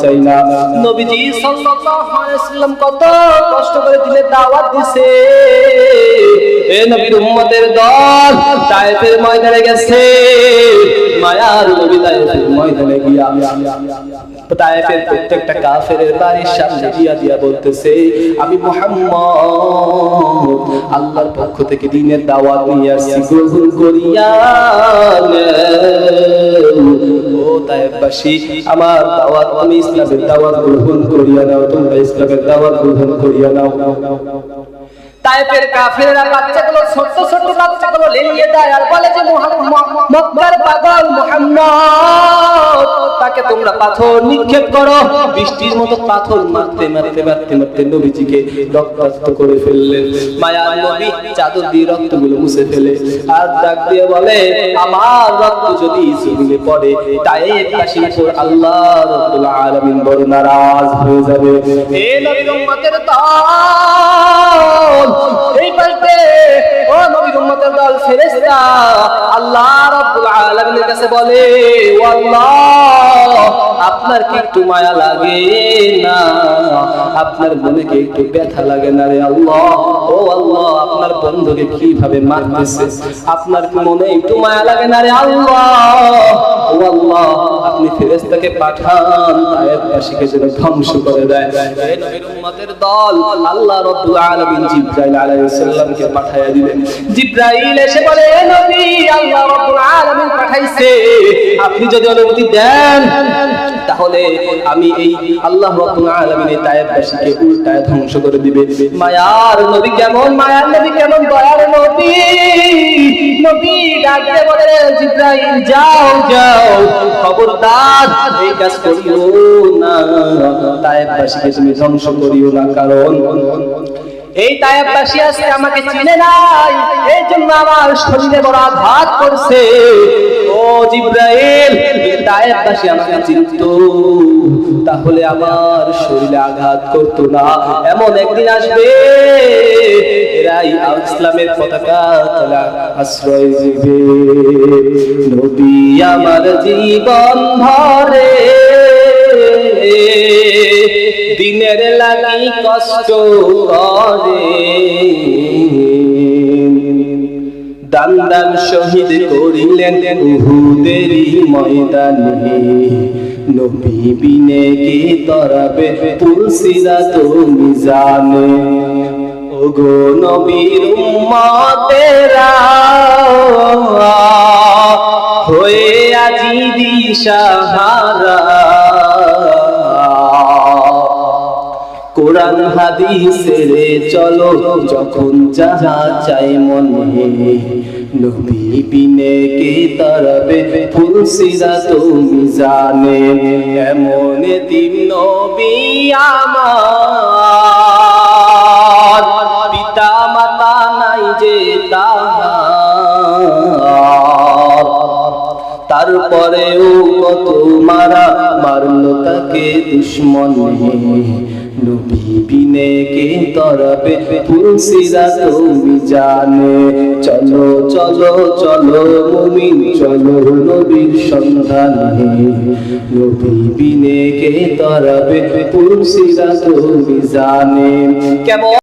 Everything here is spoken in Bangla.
চাই না। নবীজি সাল্লাল্লাহু আলাইহি ওয়াসাল্লাম কত কষ্ট করে দিনের দাওয়াত দিছে। এ নবীর উম্মতের দল তায়েফের ময়দানে গেছে। মায়ার নবী তায়েফের ময়দানে গিয়া তায়েফের প্রত্যেকটা কাফেরের বাড়ির সামনে দিয়া বলতেছে, আমি মুহাম্মদ আল্লাহর পক্ষ থেকে দ্বীনের দাওয়াত নিয়ে আসছি, গ্রহণ করিয়া ও তায়েফবাসী, আমার দাওয়াত, আমি ইসলামের দাওয়াত গ্রহণ করিয়া নাও, তোমরা ইসলামের দাওয়াত গ্রহণ করিয়া নাও। তায়েফের কাফেররা বাচ্চাগুলো, ছোট ছোট বাচ্চাগুলো লেলিয়ে দেয় আর বলে যে মক্কার পাগল মুহাম্মদ, তাকে তোমরা পাথর নিক্ষেপ করো। বৃষ্টির মতো পাথর মারতে মারতে মারতে মারতে নবীজিকে রক্তাক্ত করে ফেললেন। মায়ার নবী চাদর দিয়ে রক্তগুলো মুছে ফেলে আর ডাক দিয়ে বলে, আমার রক্ত যদি জমিনে পড়ে তায়েফবাসীর উপর আল্লাহ রাব্বুল আলামিন বড় নারাজ হয়ে যাবে। এ নবীর উম্মতের দল, এই পাশে ও নবীর উম্মতের দল ফেরেশতা আল্লাহ রাব্বুল আলামিনের কাছে বলে, ও আল্লাহ, আপনার কি একটু মায়া লাগে না? আপনার মনে কি একটু ব্যথা লাগে না রে আল্লাহ? ও আল্লাহ, আপনার বন্ধুকে কিভাবে মারতেছে, আপনার কি মনে একটু মায়া লাগে না রে আল্লাহ? ও আল্লাহ, আপনি ফেরেশতাকে পাঠান তায়েফবাসীকে যেন ধ্বংস করে দেয়। এই নবীর উম্মতের দল আল্লাহ রাব্বুল আলামিন জিবরাইল আলাইহিস সালামকে পাঠিয়ে দিলেন। জিবরাইল এসে বলে, এ নবী, আল্লাহ রাব্বুল আলামিন পাঠাইছে, আপনি যদি অনুমতি দেন তাহলে আমি এই আল্লাহ রাব্বুল আলামিন এই তায়েফবাসীকে উল্টায় ধ্বংস করে দিবে। মায়ার নবী কেমন, মায়ার নবী কেমন, দয়ার নবী। নবী ডাকতে বলে, জিবরাইল যাও যাও, খবরদার এই কাজ করিও না, তায়েফবাসীকে তুমি ধ্বংস করিও না, কারণ এই তায়েফবাসী আজকে আমাকে চিনে নাই, এই জন্য আমার শরীরে বড় আঘাত করছে। ও জিবরাইল, তায়েফবাসী আমাকে চিনতো তাহলে আমার শরীরে আঘাত করতো না। এমন একদিন আসবে এরাই ইসলামের পতাকা তলা আশ্রয় দিবে। নবী আমার জীবন ভরে দিনের লাগি কষ্ট করে, দান দান শহীদ করিলেন উহুদেরই ময়দানে। নবী বিনে কে তরাবে পুলসিরাত মিজানে। ওগো নবীর উম্মতেরা হয়ে আজি দিশাহারা, কোরআন হাদিসের চলো যখন যাহা চাই মনে। নবী বিনে কে তরাবে ফুলসিরাত মিজানে। এমন দিন নবী আমার, পিতা মাতা নাই যে তাহার, তারপরেও কত মারা মারলো তাকে দুশ্মনে। নবী বিনে কে তরাবে ফুলসিরাত মিজানে। চলো চলো চলো মুমিন চলো নবীর সন্ধানে। নবী বিনে কে তরাবে ফুলসিরাত মিজানে। কেমন